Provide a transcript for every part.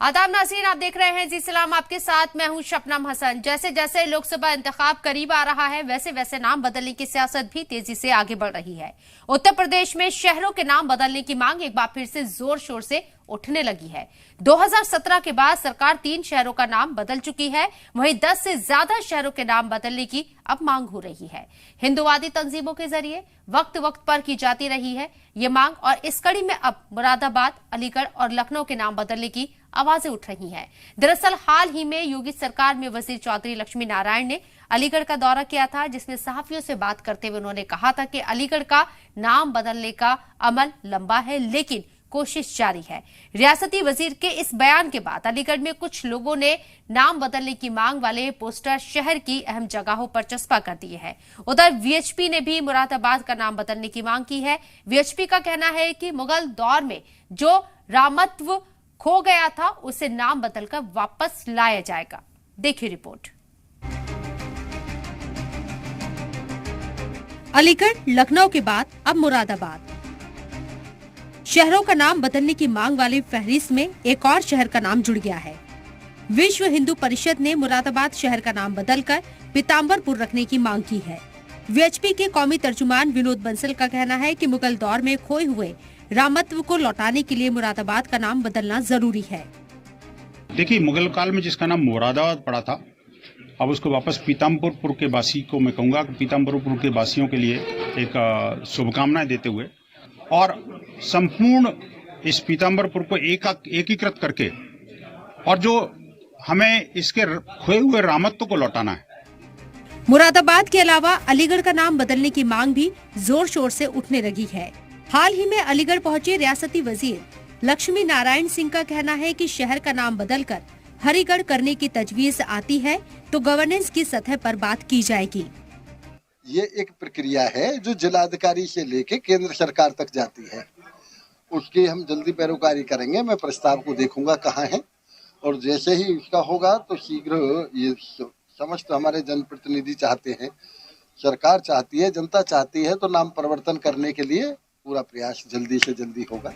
आदाब नाज़रीन, आप देख रहे हैं जी सलाम, आपके साथ मैं हूं शबनम हसन। जैसे जैसे लोकसभा इंतखाब करीब आ रहा है वैसे वैसे नाम बदलने की सियासत भी तेजी से आगे बढ़ रही है। उत्तर प्रदेश में शहरों के नाम बदलने की मांग एक बार फिर से जोर शोर से उठने लगी है। 2017 के बाद सरकार 3 शहरों का नाम बदल चुकी है, वहीं 10 से ज्यादा शहरों के नाम बदलने की अब मांग हो रही है। हिंदुवादी तंजीमों के जरिए वक्त वक्त पर की जाती रही है ये मांग, और इस कड़ी में अब मुरादाबाद, अलीगढ़ और लखनऊ के नाम बदलने की आवाजें उठ रही हैं। दरअसल हाल ही में योगी सरकार में वजीर चौधरी लक्ष्मी नारायण ने अलीगढ़ का दौरा किया था, जिसमें सहाफियों से बात करते हुए उन्होंने कहा था कि अलीगढ़ का नाम बदलने का अमल लंबा है लेकिन कोशिश जारी है। रियासती वजीर के इस बयान के बाद अलीगढ़ में कुछ लोगों ने नाम बदलने की मांग वाले पोस्टर शहर की अहम जगहों पर चस्पा कर दिए हैं। उधर वीएचपी ने भी मुरादाबाद का नाम बदलने की मांग की है। वीएचपी का कहना है कि मुगल दौर में जो रामत्व खो गया था उसे नाम बदलकर वापस लाया जाएगा। देखिए रिपोर्ट। अलीगढ़, लखनऊ के बाद अब मुरादाबाद। शहरों का नाम बदलने की मांग वाली फहरिस्त में एक और शहर का नाम जुड़ गया है। विश्व हिंदू परिषद ने मुरादाबाद शहर का नाम बदलकर पीताम्बरपुर रखने की मांग की है। वीएचपी के कौमी तर्जुमान विनोद बंसल का कहना है कि मुगल दौर में खोए हुए रामत्व को लौटाने के लिए मुरादाबाद का नाम बदलना जरूरी है। देखिए, मुगल काल में जिसका नाम मुरादाबाद पड़ा था, अब उसको वापस पीताम्बरपुर के वासी को मैं कहूँगा कि पीताम्बरपुर के वासियों के लिए एक शुभकामनाएं देते हुए और संपूर्ण इस पीताम्बरपुर को एकीकृत करके और जो हमें इसके खोए हुए रामत्व को लौटाना है। मुरादाबाद के अलावा अलीगढ़ का नाम बदलने की मांग भी जोर शोर से उठने लगी है। हाल ही में अलीगढ़ पहुंचे रियासती वजीर लक्ष्मी नारायण सिंह का कहना है कि शहर का नाम बदलकर हरिगढ़ करने की तजवीज आती है तो गवर्नेंस की सतह पर बात की जाएगी। ये एक प्रक्रिया है जो जिलाधिकारी से लेके केंद्र सरकार तक जाती है, उसकी हम जल्दी पैरोकारी करेंगे। मैं प्रस्ताव को देखूंगा कहाँ है, और जैसे ही उसका होगा तो शीघ्र ये समस्त हमारे जनप्रतिनिधि चाहते हैं, सरकार चाहती है, जनता चाहती है, तो नाम परिवर्तन करने के लिए पूरा प्रयास जल्दी से जल्दी होगा।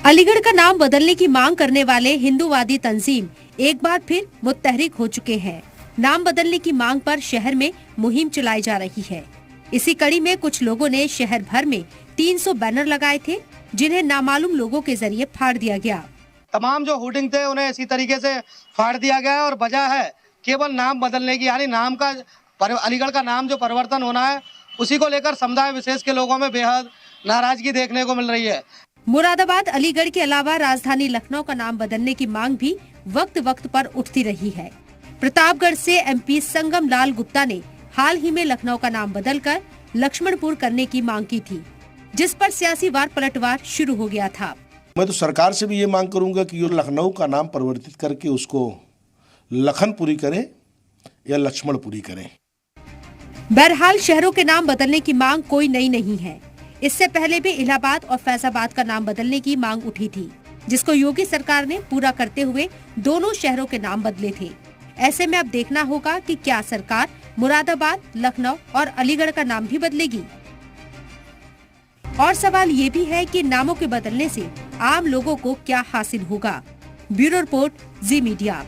अलीगढ़ का नाम बदलने की मांग करने वाले हिंदूवादी तंजीम एक बार फिर मुतहरिक हो चुके हैं। नाम बदलने की मांग पर शहर में मुहिम चलाई जा रही है। इसी कड़ी में कुछ लोगों ने शहर भर में 300 बैनर लगाए थे, जिन्हें नामालूम लोगों के जरिए फाड़ दिया गया। तमाम जो होर्डिंग थे उन्हें इसी तरीके से फाड़ दिया गया है और वजह है केवल नाम बदलने की, यानी नाम का अलीगढ़ का नाम जो परिवर्तन होना है उसी को लेकर समुदाय विशेष के लोगों में बेहद नाराजगी देखने को मिल रही है। मुरादाबाद, अलीगढ़ के अलावा राजधानी लखनऊ का नाम बदलने की मांग भी वक्त वक्त पर उठती रही है। प्रतापगढ़ से एमपी संगम लाल गुप्ता ने हाल ही में लखनऊ का नाम बदलकर लक्ष्मणपुर करने की मांग की थी, जिस पर सियासी वार पलटवार शुरू हो गया था। मैं तो सरकार से भी ये मांग करूंगा कि लखनऊ का नाम परिवर्तित करके उसको लखनपुरी करें या लक्ष्मणपुरी करें। बहरहाल शहरों के नाम बदलने की मांग कोई नई नहीं है। इससे पहले भी इलाहाबाद और फैजाबाद का नाम बदलने की मांग उठी थी, जिसको योगी सरकार ने पूरा करते हुए दोनों शहरों के नाम बदले थे। ऐसे में अब देखना होगा कि क्या सरकार मुरादाबाद, लखनऊ और अलीगढ़ का नाम भी बदलेगी। और सवाल ये भी है कि नामों के बदलने से आम लोगों को क्या हासिल होगा। ब्यूरो रिपोर्ट, जी मीडिया।